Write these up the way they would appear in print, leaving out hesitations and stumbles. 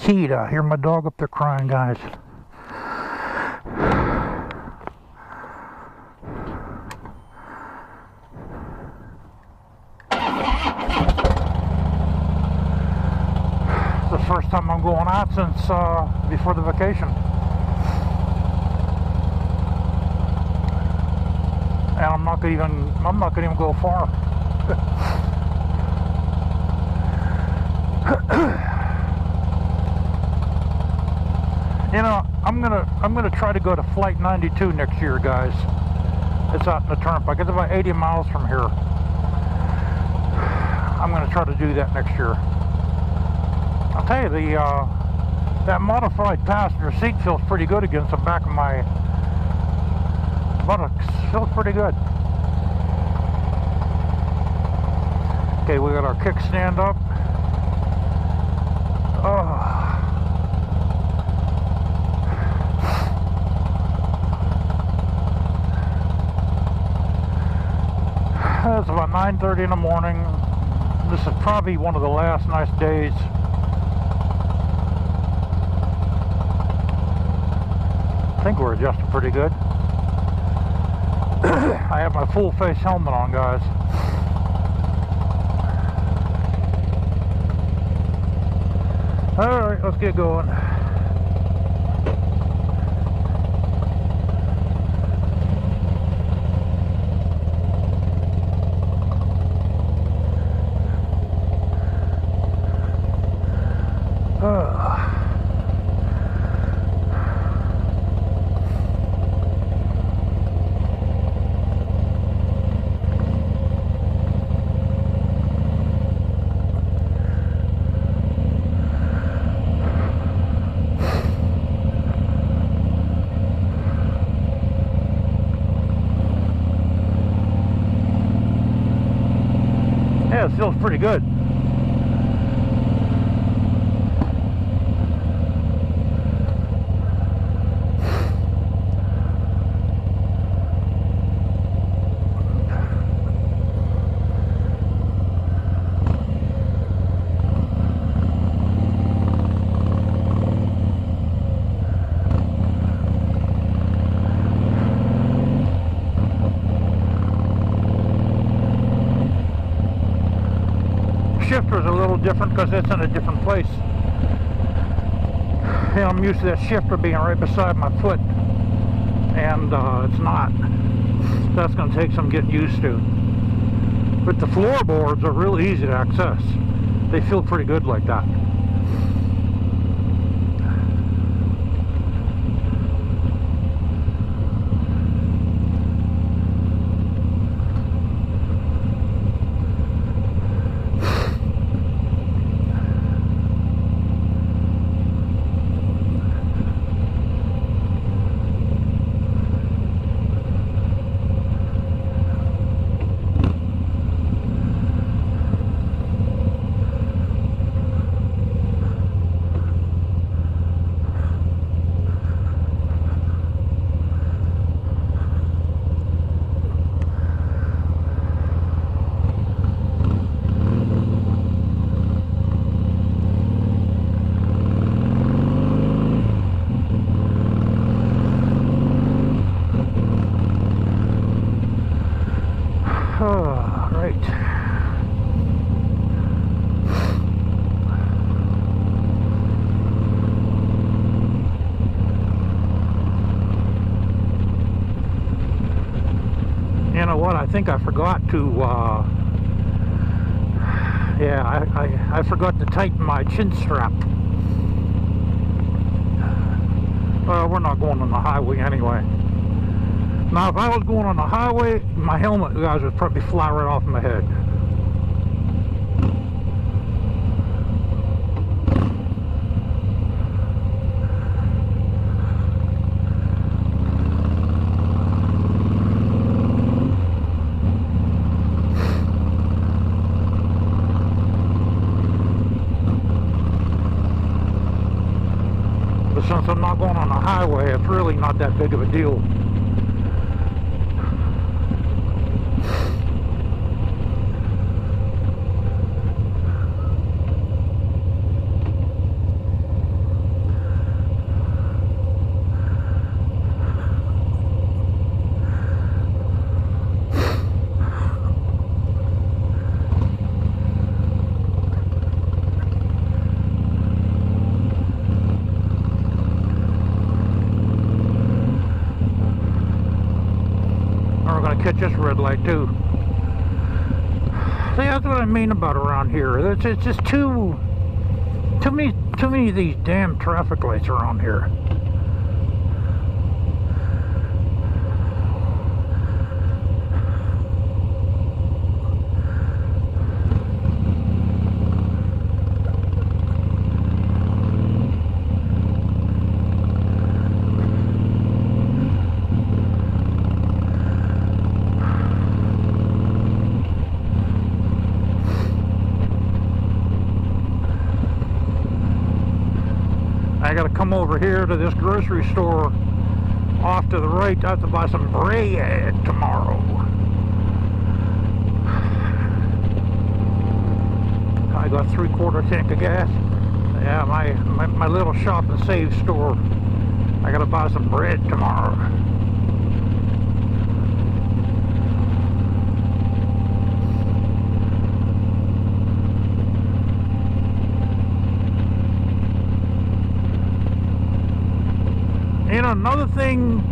keyed. I hear my dog up there crying, guys. It's the first time I'm going out since before the vacation. And I'm not gonna even go far. You know, I'm gonna try to go to Flight 92 next year, guys. It's out in the turnpike. It's about 80 miles from here. I'm gonna try to do that next year. I'll tell you, that modified passenger seat feels pretty good against the back of my buttocks. Feels pretty good. Okay, we got our kickstand up. Oh. It's about 9:30 in the morning. This is probably one of the last nice days. I think we're adjusted pretty good. I have my full face helmet on, guys. Alright, let's get going. Yeah, it feels pretty good. Shifter's a little different because it's in a different place. You know, I'm used to that shifter being right beside my foot, and it's not. That's going to take some getting used to. But the floorboards are really easy to access. They feel pretty good like that. You know what? I think I forgot to. I forgot to tighten my chin strap. Well, we're not going on the highway anyway. Now, if I was going on the highway, my helmet, guys, would probably fly right off my head. Since I'm not going on the highway, it's really not that big of a deal. gonna catch this red light too. See, that's what I mean about around here. It's just too many of these damn traffic lights around here. I gotta come over here to this grocery store off to the right. I have to buy some bread tomorrow. I got 3/4 tank of gas. Yeah, my little shop and save store. I gotta buy some bread tomorrow. And another thing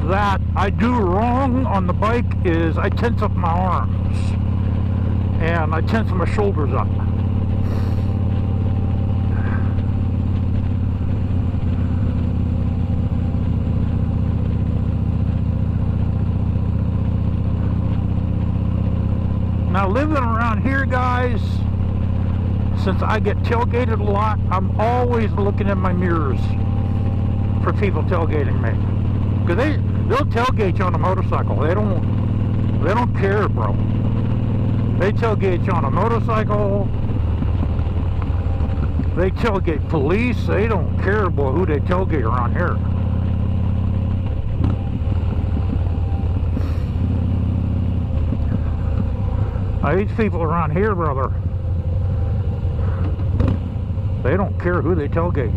that I do wrong on the bike is I tense up my arms and I tense my shoulders up. Now living around here, guys, since I get tailgated a lot, I'm always looking in my mirrors for people tailgating me, because they'll tailgate you on a motorcycle. They don't care, bro. They tailgate you on a motorcycle. They tailgate police. They don't care, boy, who they tailgate around here. These people around here, brother, they don't care who they tailgate.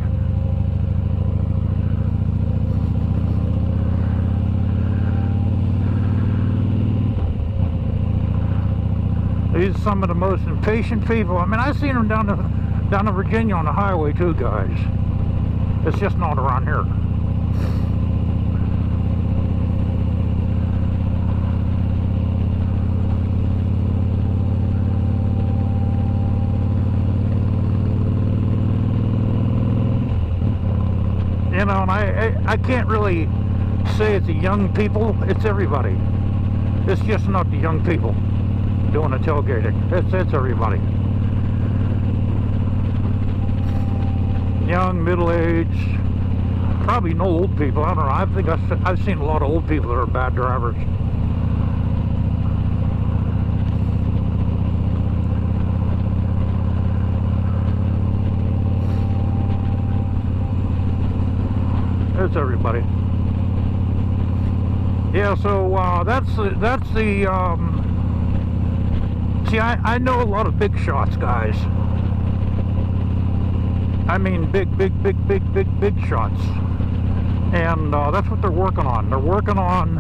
These are some of the most impatient people. I mean, I've seen them down to Virginia on the highway too, guys. It's just not around here. You know, and I can't really say it's the young people. It's everybody. It's just not the young people doing the tailgating. It's everybody. Young, middle-aged, probably no old people. I don't know. I think I've seen a lot of old people that are bad drivers. It's everybody. Yeah, so that's the see, I know a lot of big shots, guys. I mean big shots. And that's what they're working on. They're working on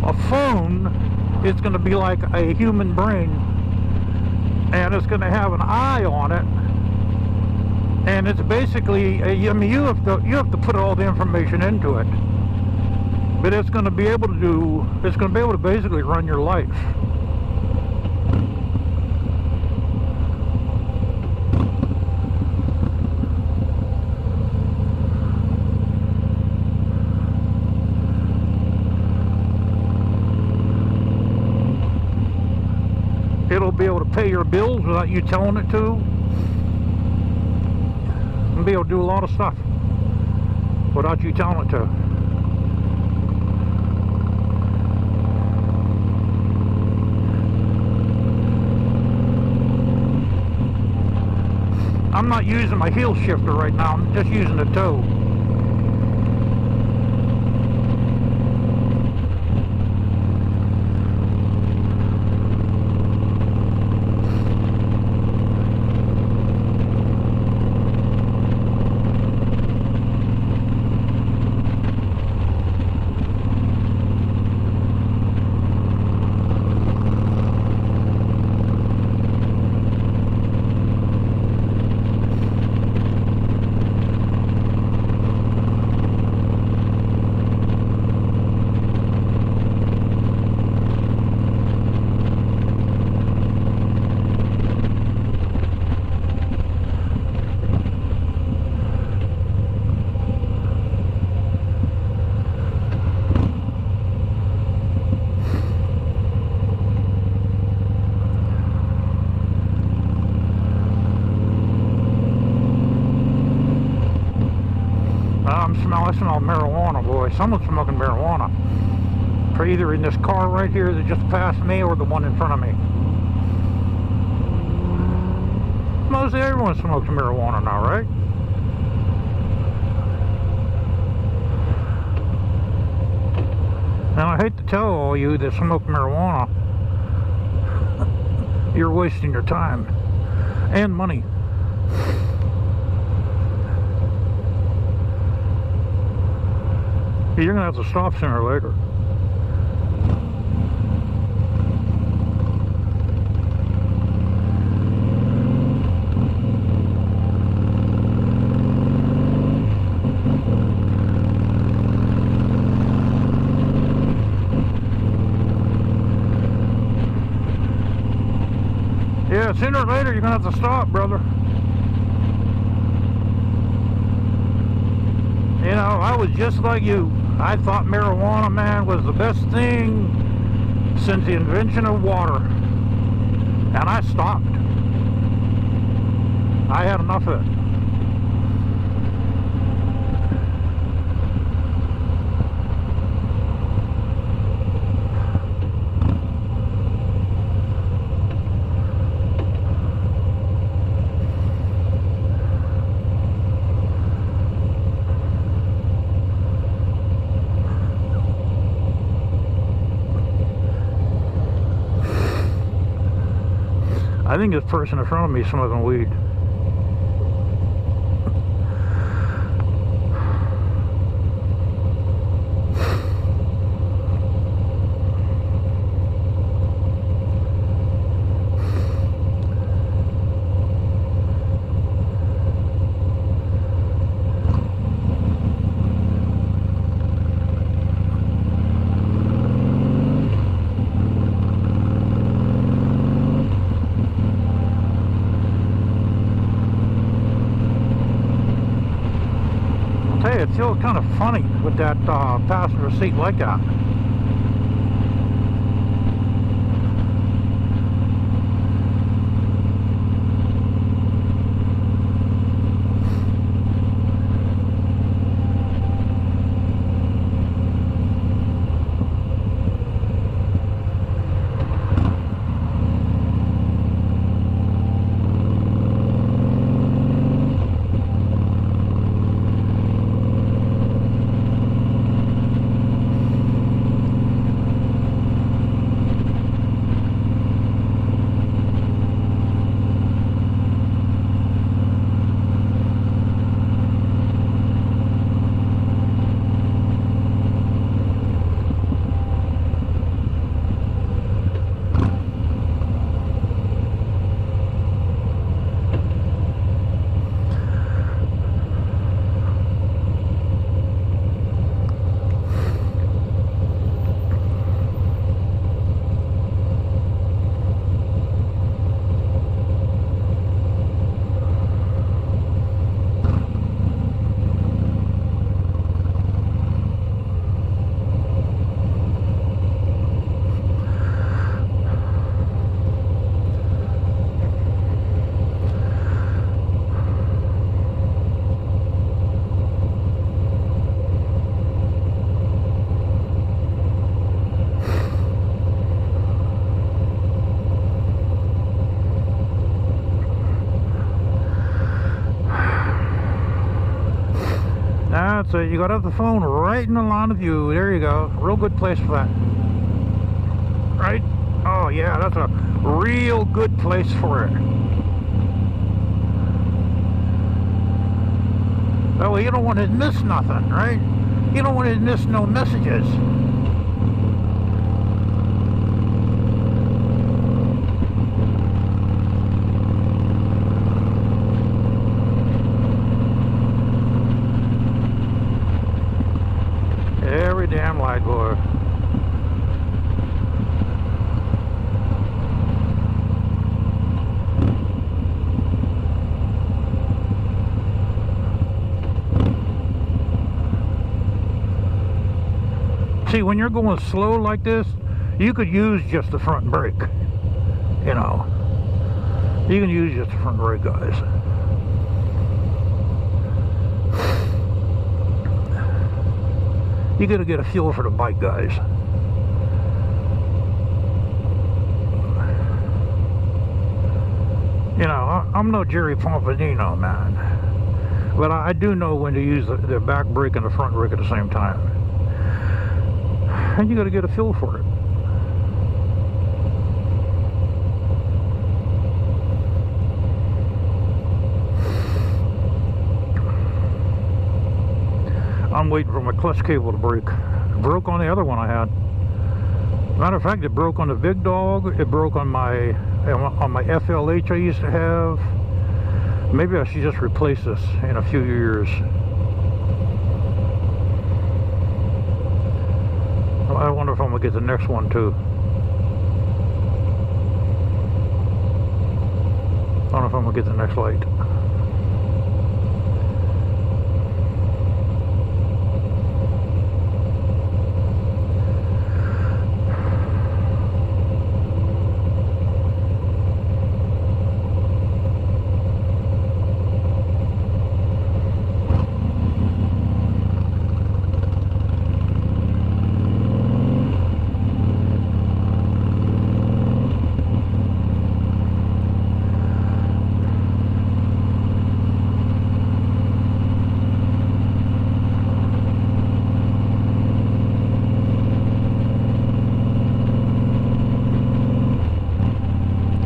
a phone. It's going to be like a human brain. And it's going to have an eye on it. And it's basically, I mean, you have to put all the information into it. But it's going to be able to basically run your life. It'll be able to pay your bills without you telling it to. And be able to do a lot of stuff without you telling it to. I'm not using my heel shifter right now, I'm just using the toe. I smell marijuana, boy. Someone's smoking marijuana. For either in this car right here that just passed me or the one in front of me. Mostly everyone smokes marijuana now, right? And I hate to tell all you that smoke marijuana, you're wasting your time and money. You're gonna have to stop sooner or later. Yeah, sooner or later you're gonna have to stop, brother. You know, I was just like you. I thought marijuana, man, was the best thing since the invention of water. And I stopped. I had enough of it. I think this person in front of me is smoking weed. It feels kind of funny with that passenger seat like that. That's it. You gotta have the phone right in the line of view. There you go. Real good place for that. Right? Oh yeah, that's a real good place for it. That way you don't want to miss nothing, right? You don't want to miss no messages. Every damn light, boy. See, when you're going slow like this, you could use just the front brake. You know, you can use just the front brake, guys. You gotta get a feel for the bike, guys. You know, I'm no Jerry Pompadino, man, but I do know when to use the back brake and the front brake at the same time, and you got to get a feel for it. I'm waiting for my clutch cable to break. It broke on the other one I had. Matter of fact, it broke on the big dog. It broke on my FLH I used to have. Maybe I should just replace this in a few years. I wonder if I'm gonna get the next one too. I don't know if I'm gonna get the next light.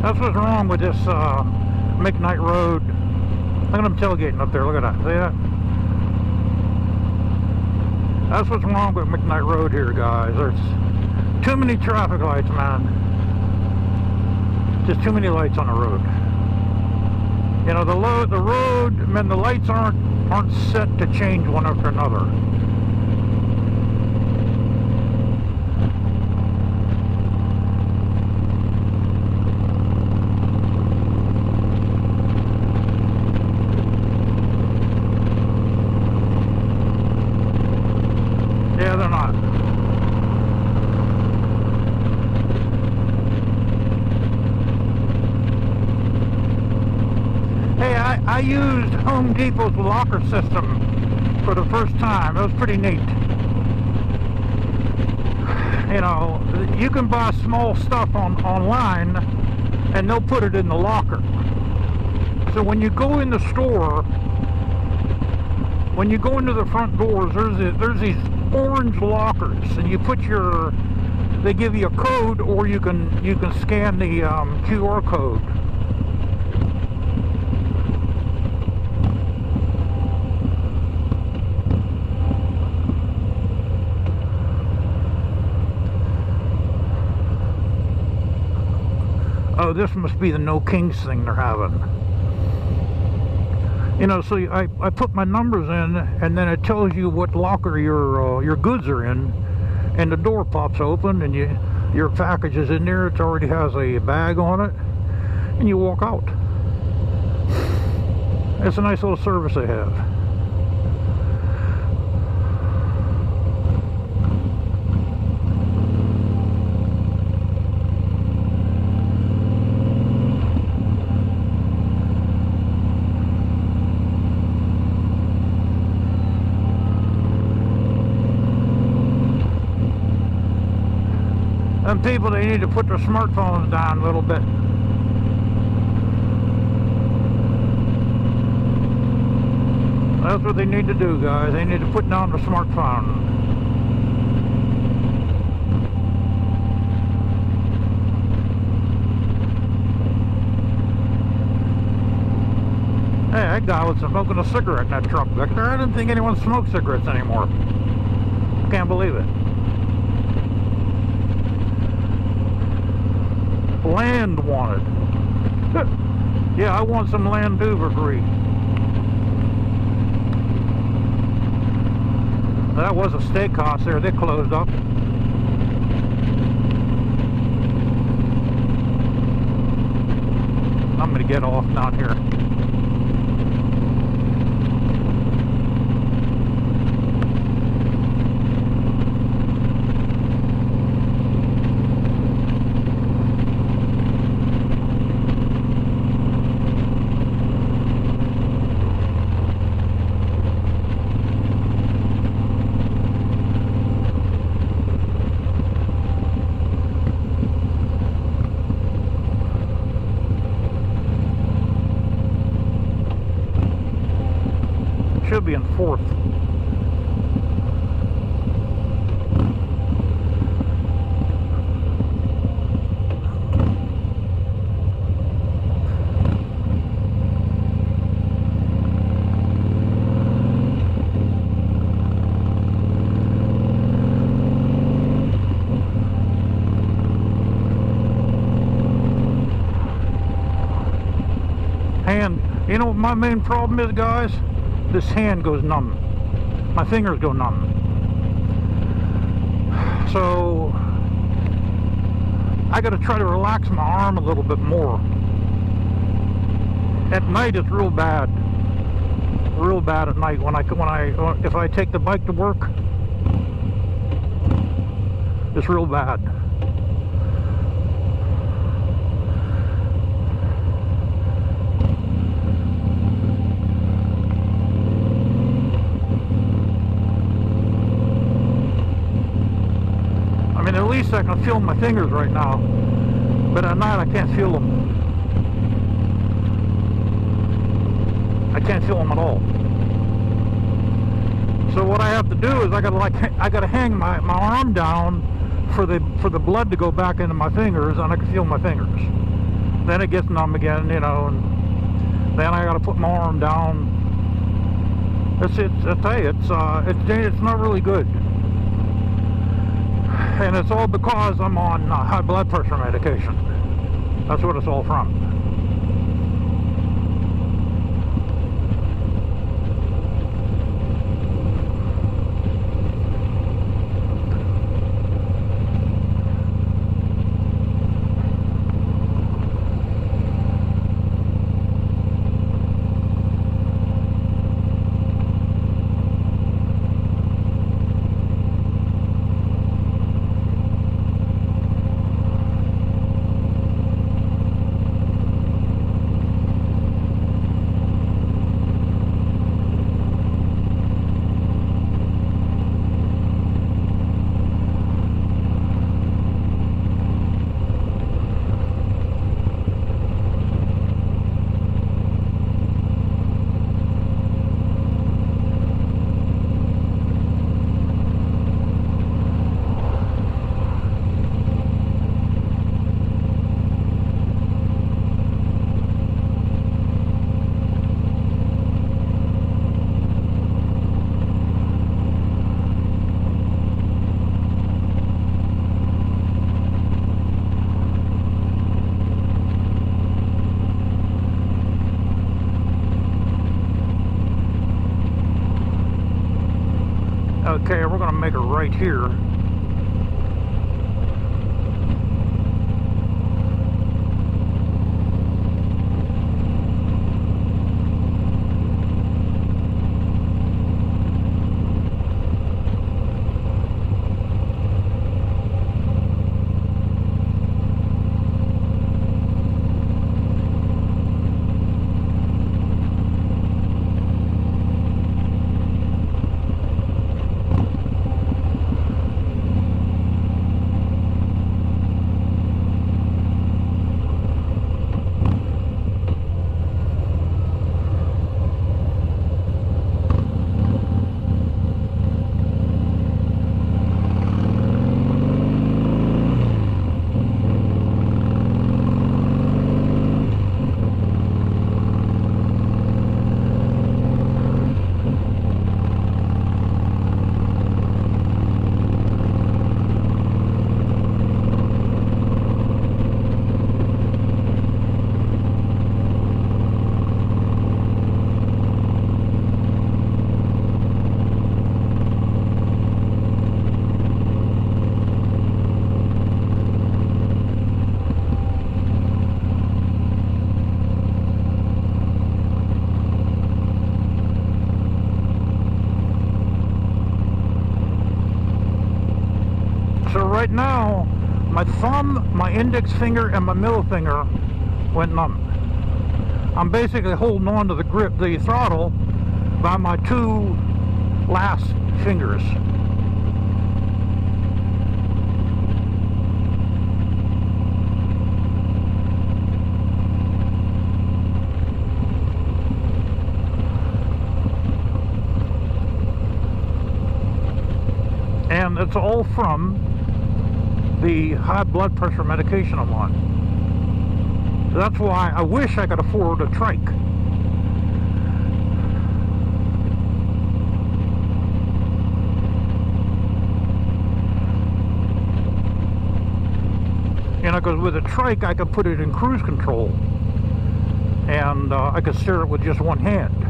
That's what's wrong with this McKnight Road. Look at them tailgating up there. Look at that. See that? That's what's wrong with McKnight Road here, guys. There's too many traffic lights, man. Just too many lights on the road. You know, the road, man, the lights aren't set to change one after another. I used Home Depot's locker system for the first time. It was pretty neat. You know, you can buy small stuff online and they'll put it in the locker. So when you go in the store, when you go into the front doors, there's these orange lockers, and you put they give you a code, or you can scan the QR code. Oh, this must be the No Kings thing they're having. You know, so I put my numbers in, and then it tells you what locker your goods are in, and the door pops open, and your package is in there. It already has a bag on it, and you walk out. It's a nice little service they have. Them people, they need to put their smartphones down a little bit. That's what they need to do, guys. They need to put down their smartphone. Hey, that guy was smoking a cigarette in that truck back there. I didn't think anyone smoked cigarettes anymore. Can't believe it. Land wanted. Yeah, I want some land too for free. That was a steakhouse there. They closed up. I'm gonna get off down here. should be in fourth. Hand, you know what my main problem is, guys? This hand goes numb. My fingers go numb. So I gotta try to relax my arm a little bit more. At night it's real bad. Real bad at night if I take the bike to work. It's real bad. At least I can feel my fingers right now, but at night I can't feel them. I can't feel them at all. So what I have to do is I gotta hang my arm down for the blood to go back into my fingers, and I can feel my fingers. Then it gets numb again, you know, and then I gotta put my arm down. I tell you, it's not really good. And it's all because I'm on high blood pressure medication. That's what it's all from. Okay, we're going to make a right here. right now, my thumb, my index finger, and my middle finger went numb. I'm basically holding on to the grip, the throttle, by my two last fingers. and it's all from the high blood pressure medication I'm on. So that's why I wish I could afford a trike. You know, because with a trike I could put it in cruise control, and I could steer it with just one hand.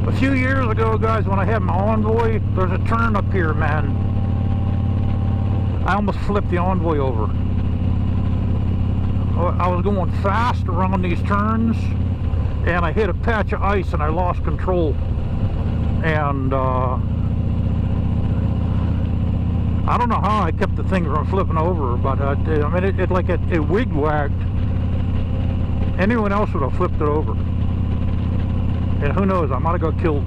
A few years ago, guys, when I had my Envoy, there's a turn up here, man. I almost flipped the Envoy over. I was going fast around these turns, and I hit a patch of ice and I lost control. And I don't know how I kept the thing from flipping over, but I mean, it wig-wagged. Anyone else would have flipped it over. And who knows, I might have got killed.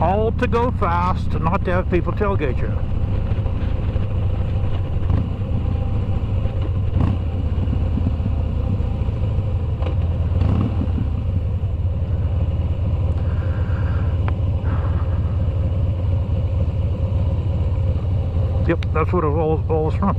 All to go fast, not to have people tailgate you. Yep, that's what it all was from.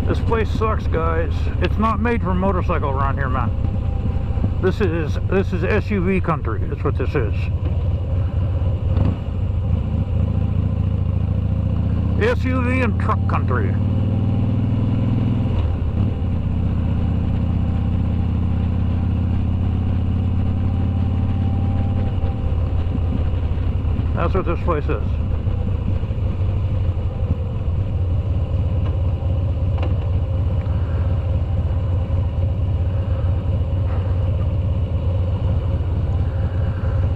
This place sucks, guys. It's not made for a motorcycle around here, man. This is SUV country. That's what this is. SUV and truck country. That's what this place is.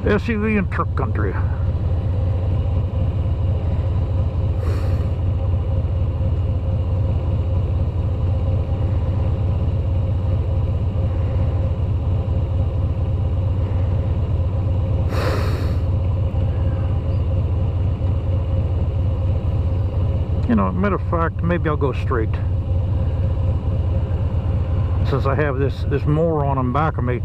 SUV and truck country. You know, matter of fact, maybe I'll go straight, since I have this moron on back of me.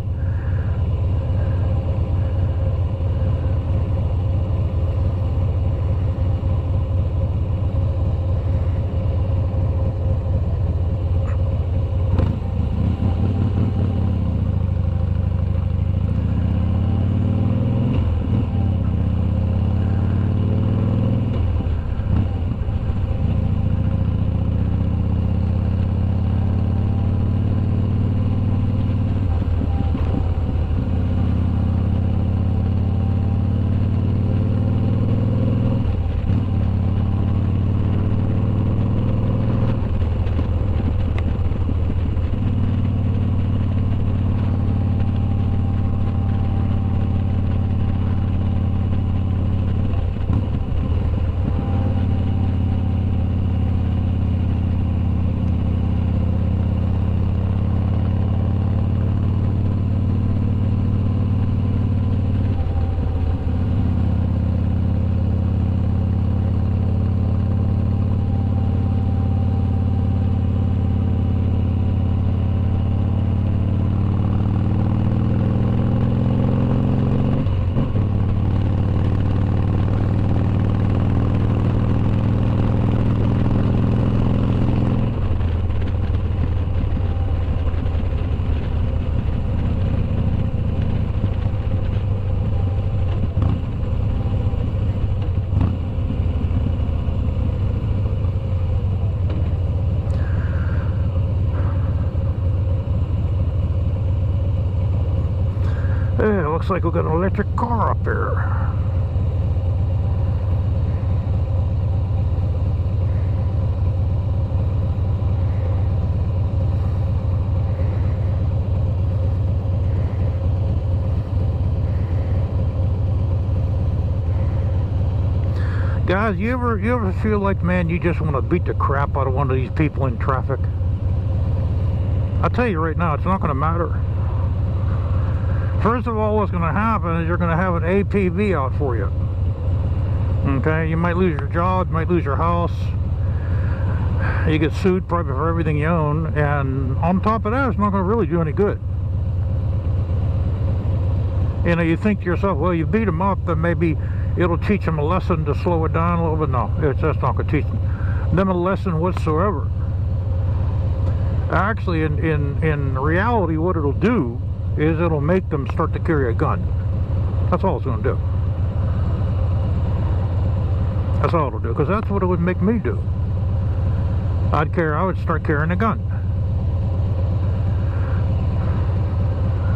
looks like we got an electric car up there. Guys, you ever feel like, man, you just want to beat the crap out of one of these people in traffic? I'll tell you right now, it's not going to matter. First of all, what's going to happen is you're going to have an APB out for you. Okay, you might lose your job, you might lose your house. You get sued probably for everything you own, and on top of that, it's not going to really do any good. You know, you think to yourself, well, you beat them up, then maybe it'll teach them a lesson to slow it down a little bit. No, it's just not going to teach them a lesson whatsoever. Actually, in reality, what it'll do is it'll make them start to carry a gun. That's all it's going to do. That's all it'll do, because that's what it would make me do. I would start carrying a gun.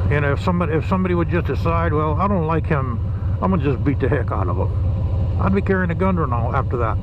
You know, if somebody would just decide, well, I don't like him, I'm gonna just beat the heck out of him, I'd be carrying a gun or all after that.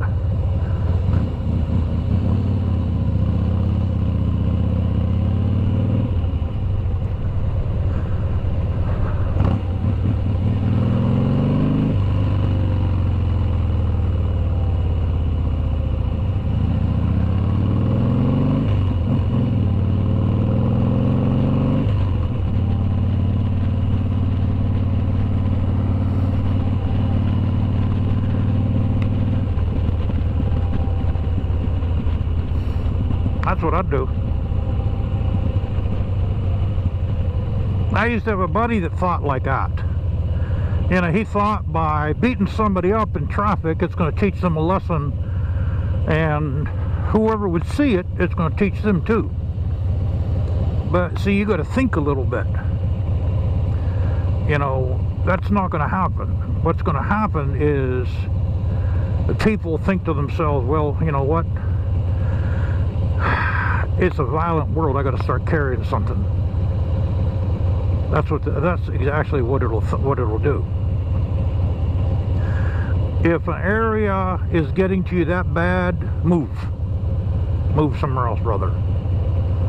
That's what I'd do. I used to have a buddy that thought like that. You know, he thought by beating somebody up in traffic, it's going to teach them a lesson, and whoever would see it, it's going to teach them too. But see, you got to think a little bit. You know, that's not going to happen. What's going to happen is the people think to themselves, well, you know what? It's a violent world. I got to start carrying something. That's exactly what it'll do. If an area is getting to you that bad, move somewhere else, brother.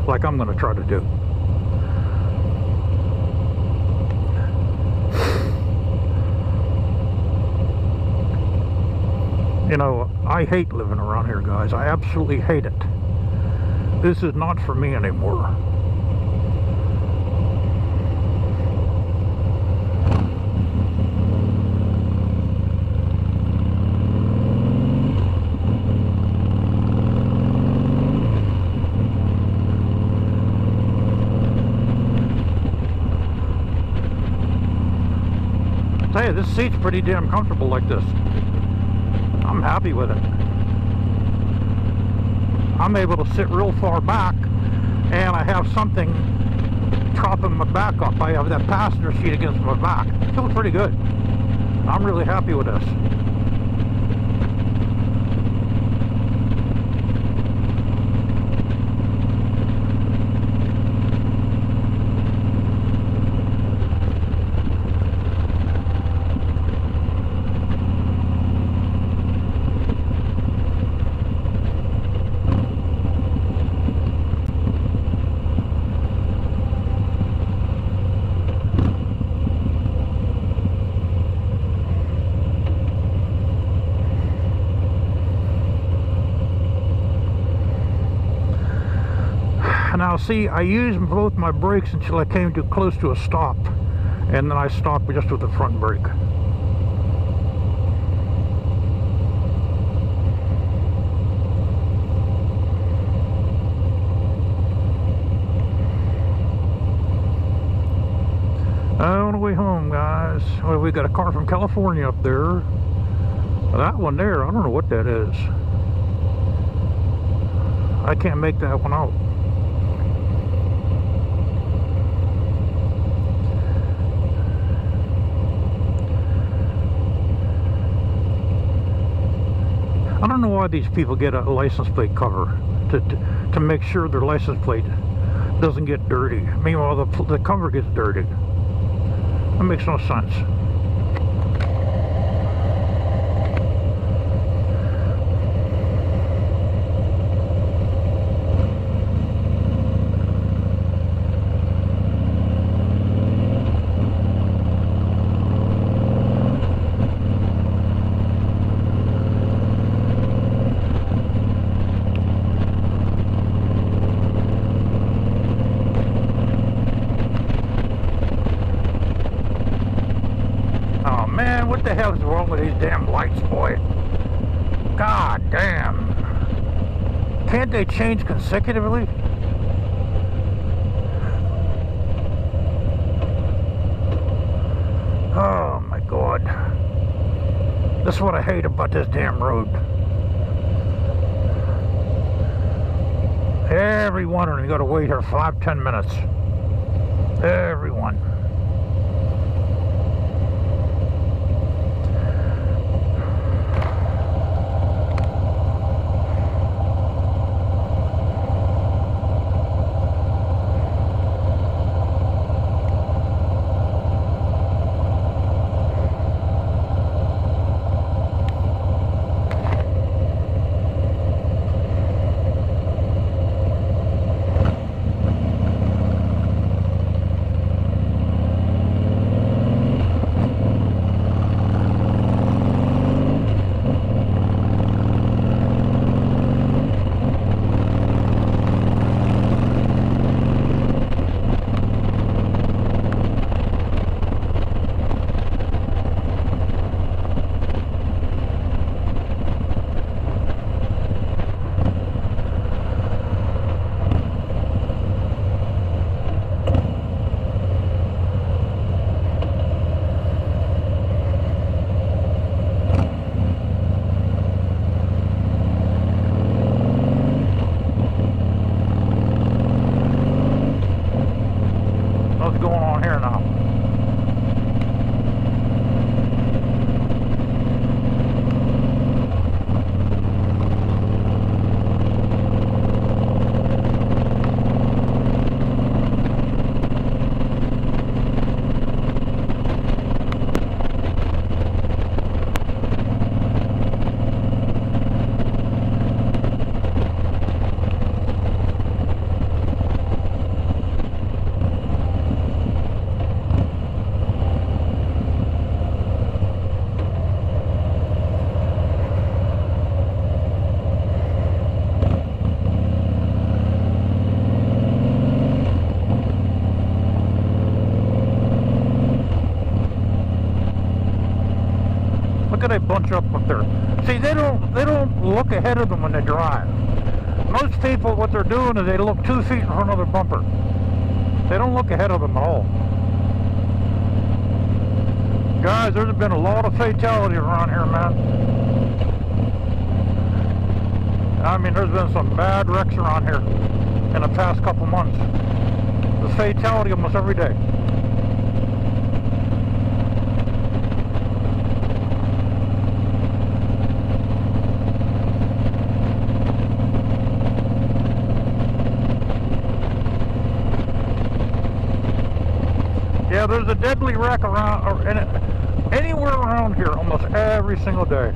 Like I'm going to try to do. You know, I hate living around here, guys. I absolutely hate it. This is not for me anymore. I tell you, this seat's pretty damn comfortable like this. I'm happy with it. I'm able to sit real far back, and I have something propping my back up. I have that passenger seat against my back. It feels pretty good. I'm really happy with this. Now see, I used both my brakes until I came too close to a stop, and then I stopped just with the front brake. On the way home, guys, well, we got a car from California up there. That one there, I don't know what that is. I can't make that one out. I don't know why these people get a license plate cover to make sure their license plate doesn't get dirty. Meanwhile, the cover gets dirty. That makes no sense. What the hell is wrong with these damn lights, boy? God damn. Can't they change consecutively? Oh my God. This is what I hate about this damn road. Everyone, and you gotta wait here 5-10 minutes. Everyone. Look at they bunch up there. See, they don't look ahead of them when they drive. Most people, what they're doing is they look 2 feet in front of their bumper. They don't look ahead of them at all. Guys, there's been a lot of fatalities around here, man. I mean, there's been some bad wrecks around here in the past couple months. There's fatality almost every day. Yeah, there's a deadly wreck around, anywhere around here almost every single day.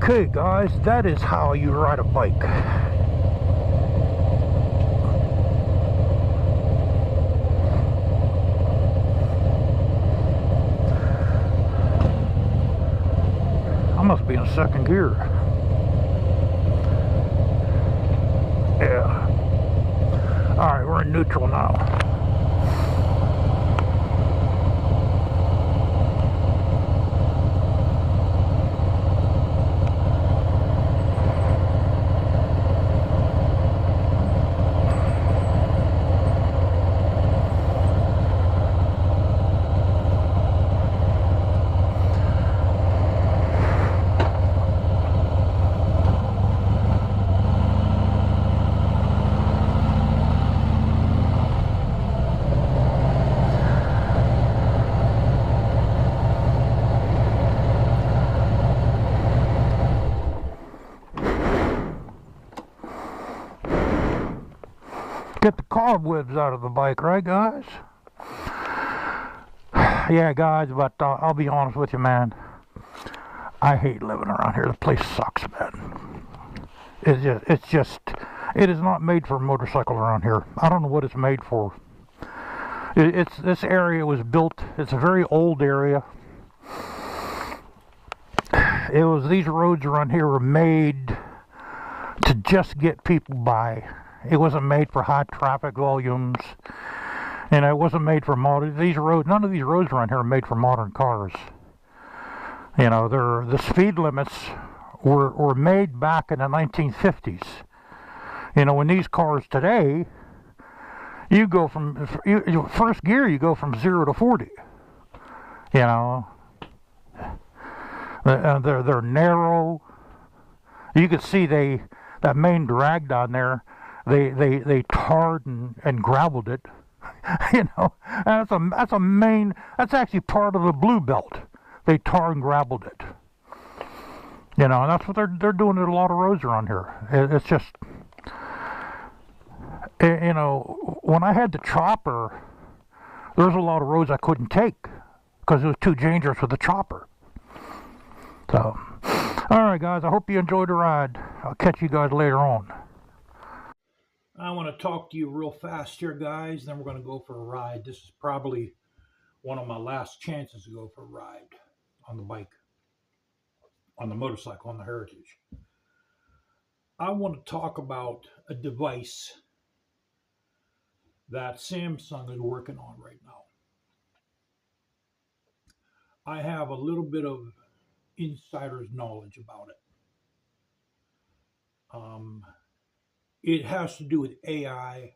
Okay guys, that is how you ride a bike. I must be in second gear. Yeah. Alright, we're in neutral now. Get the cobwebs out of the bike, right guys? Yeah guys, but I'll be honest with you, man. I hate living around here. The place sucks, man. It is not made for a motorcycle around here. I don't know what it's made for. This area was built, it's a very old area. These roads around here were made to just get people by. It wasn't made for high traffic volumes, and it wasn't made for modern. None of these roads around here are made for modern cars. You know, the speed limits were made back in the 1950s. You know, when these cars today, you go from first gear, you go from 0 to 40. You know, they're narrow. You could see that main drag down there. They tarred and gravelled it, you know. And that's actually part of the blue belt. They tar and gravelled it, you know. And that's what they're doing at a lot of roads around here. It's just, you know, when I had the chopper, there was a lot of roads I couldn't take because it was too dangerous with the chopper. So, all right, guys. I hope you enjoyed the ride. I'll catch you guys later on. I want to talk to you real fast here, guys. Then we're going to go for a ride. This is probably one of my last chances to go for a ride on the bike, on the motorcycle, on the Heritage. I want to talk about a device that Samsung is working on right now. I have a little bit of insider's knowledge about it. It has to do with AI.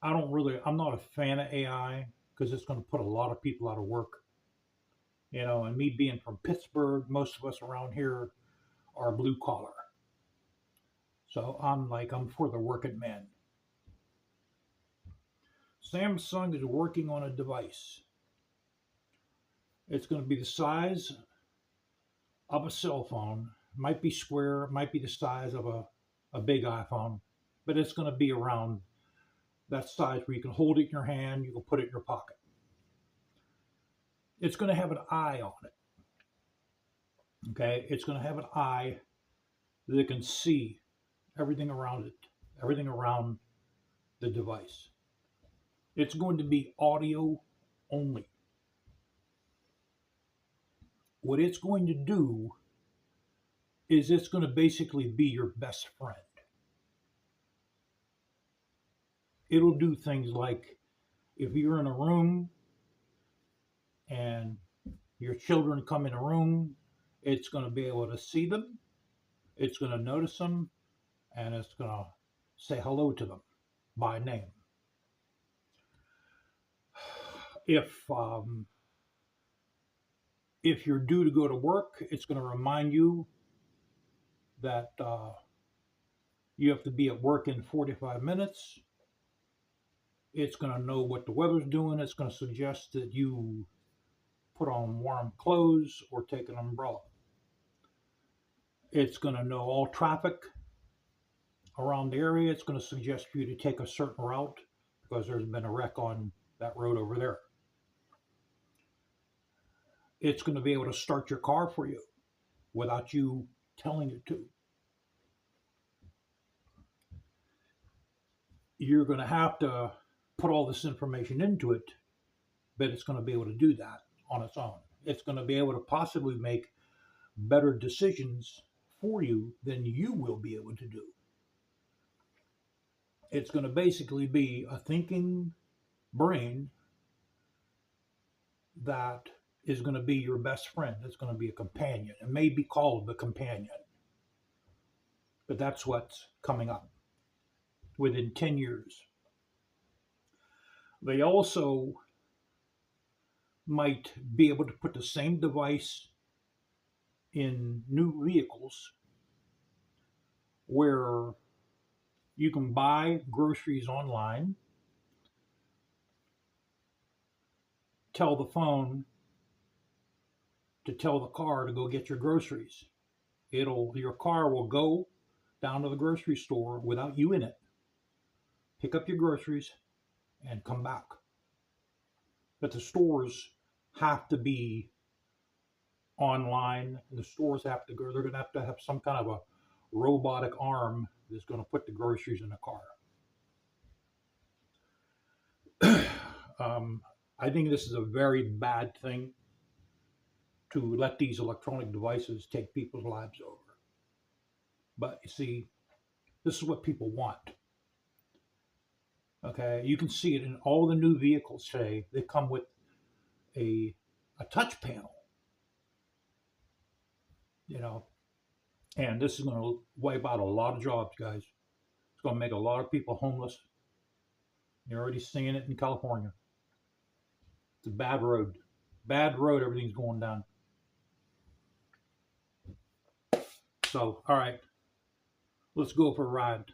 I'm not a fan of AI because it's going to put a lot of people out of work. You know, and me being from Pittsburgh, most of us around here are blue collar. So I'm for the working man. Samsung is working on a device. It's going to be the size of a cell phone. Might be square, might be the size of a big iPhone, but it's going to be around that size where you can hold it in your hand, you can put it in your pocket. It's going to have an eye on it. Okay, it's going to have an eye that can see everything around it, everything around the device. It's going to be audio only. What it's going to do is it's going to basically be your best friend. It'll do things like if you're in a room and your children come in a room, it's going to be able to see them, it's going to notice them, and it's going to say hello to them by name. If you're due to go to work, it's going to remind you that you have to be at work in 45 minutes. It's going to know what the weather's doing. It's going to suggest that you put on warm clothes or take an umbrella. It's going to know all traffic around the area. It's going to suggest for you to take a certain route because there's been a wreck on that road over there. It's going to be able to start your car for you. without you telling it to. You're going to have to put all this information into it, but it's going to be able to do that on its own. It's going to be able to possibly make better decisions for you than you will be able to do. It's going to basically be a thinking brain that is going to be your best friend. It's going to be a companion. It may be called the companion, but that's what's coming up within 10 years. They also might be able to put the same device in new vehicles where you can buy groceries online, tell the phone to tell the car to go get your groceries. Your car will go down to the grocery store without you in it, pick up your groceries, and come back. But the stores have to be online. The stores have to go. They're going to have some kind of a robotic arm that's going to put the groceries in the car. I think this is a very bad thing to let these electronic devices take people's lives over. But you see, this is what people want. Okay, you can see it in all the new vehicles today. They come with a touch panel, and this is going to wipe out a lot of jobs, guys. It's going to make a lot of people homeless. You're already seeing it in California. It's a bad road. Bad road, everything's going down. So, all right, let's go for a ride.